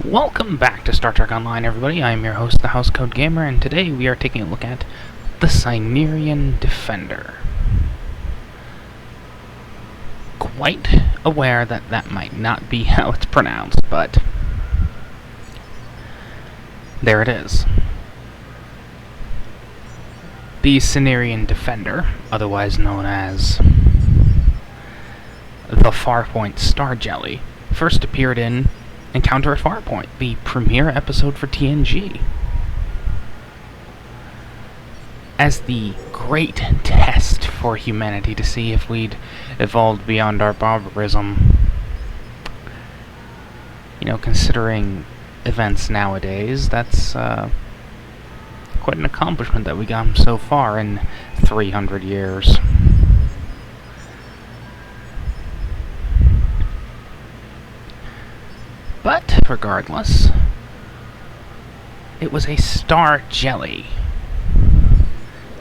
Welcome back to Star Trek Online, everybody. I am your host, the Housecode Gamer, and today we are taking a look at the Cnidarian Defender. Quite aware that that might not be how it's pronounced, but there it is. The Cnidarian Defender, otherwise known as the Farpoint Starjelly, first appeared in Encounter at Farpoint, the premiere episode for TNG. As the great test for humanity to see if we'd evolved beyond our barbarism. You know, considering events nowadays, that's quite an accomplishment that we got so far in 300 years. But, regardless, it was a Starjelly.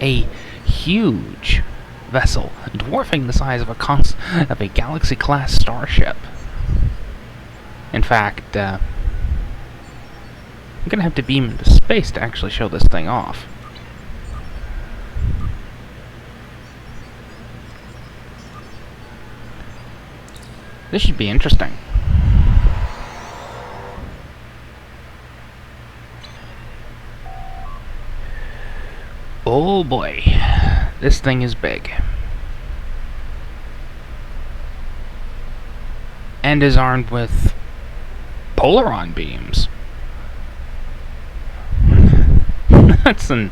A huge vessel, dwarfing the size of a Galaxy-class starship. In fact, I'm gonna have to beam into space to actually show this thing off. This should be interesting. Oh boy, this thing is big. And is armed with Polaron beams. That's an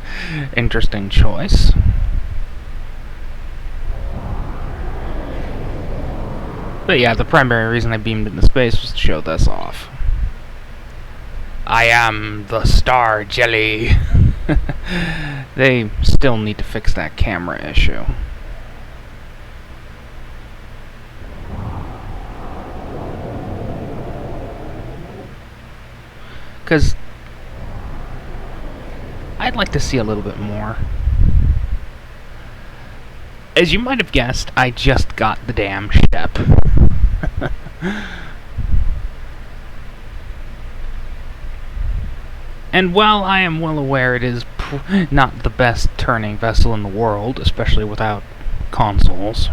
interesting choice. But yeah, the primary reason I beamed into space was to show this off. I am the Starjelly. They still need to fix that camera issue. Because I'd like to see a little bit more. As you might have guessed, I just got the damn ship. And while I am well aware it is not the best turning vessel in the world, especially without consoles,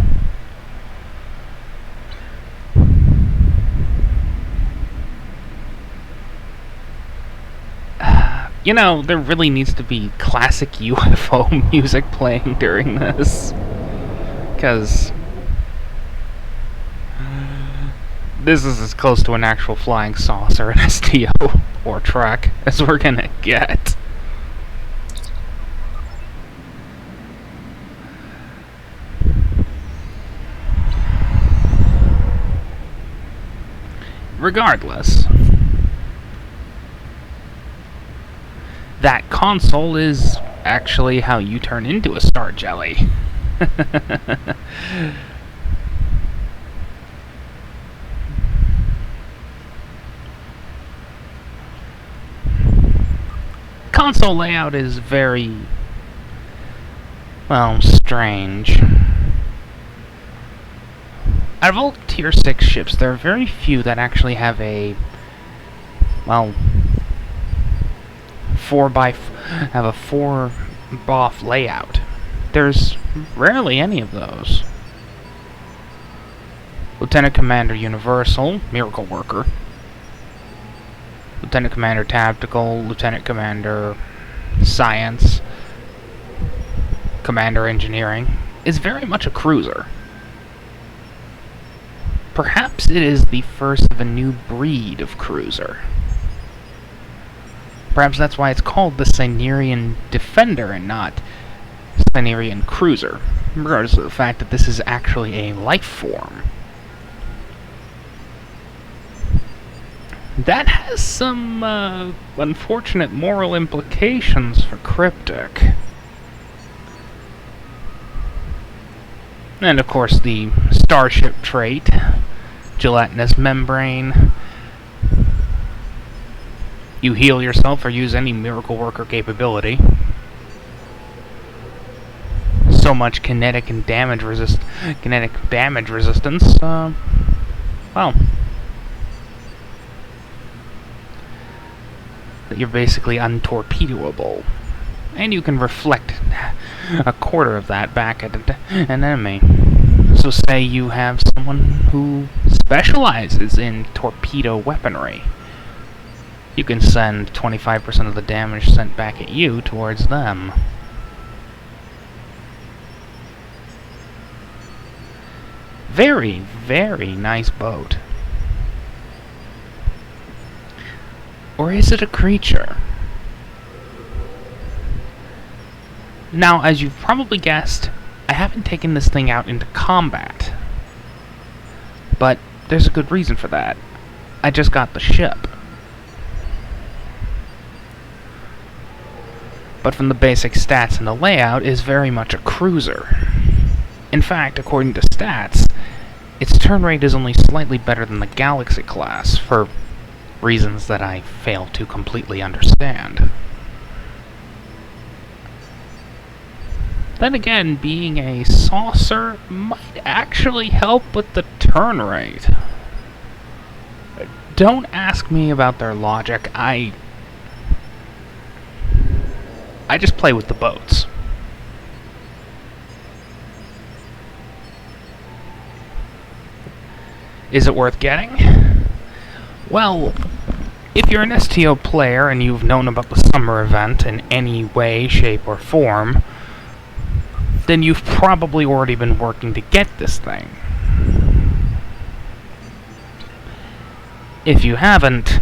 you know, there really needs to be classic UFO music playing during this. Because this is as close to an actual flying saucer in STO or Trek as we're gonna get. Regardless, that console is actually how you turn into a Starjelly. Console layout is very, well, strange. Out of all Tier 6 ships, there are very few that actually have a, well, 4x4 layout. There's rarely any of those. Lieutenant Commander Universal, Miracle Worker. Lieutenant Commander Tactical, Lieutenant Commander Science, Commander Engineering, is very much a cruiser. Perhaps it is the first of a new breed of cruiser. Perhaps that's why it's called the Cnidarian Defender and not Cnidarian Cruiser, regardless of the fact that this is actually a life form. That has some unfortunate moral implications for Cryptic. And of course the starship trait, gelatinous membrane. You heal yourself or use any Miracle Worker capability. So much kinetic damage resistance. Well, that you're basically untorpedoable. And you can reflect a quarter of that back at an enemy. So say you have someone who specializes in torpedo weaponry. You can send 25% of the damage sent back at you towards them. Very, very nice boat. Or is it a creature? Now, as you've probably guessed, I haven't taken this thing out into combat. But there's a good reason for that. I just got the ship. But from the basic stats and the layout, is very much a cruiser. In fact, according to stats, its turn rate is only slightly better than the Galaxy class, for reasons that I fail to completely understand. Then again, being a saucer might actually help with the turn rate. Don't ask me about their logic. I just play with the boats. Is it worth getting? Well, if you're an STO player and you've known about the summer event in any way, shape, or form, then you've probably already been working to get this thing. If you haven't,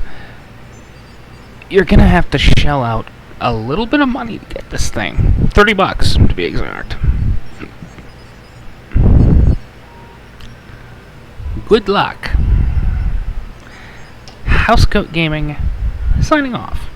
you're gonna have to shell out a little bit of money to get this thing. $30 to be exact. Good luck. Housecoat Gaming, signing off.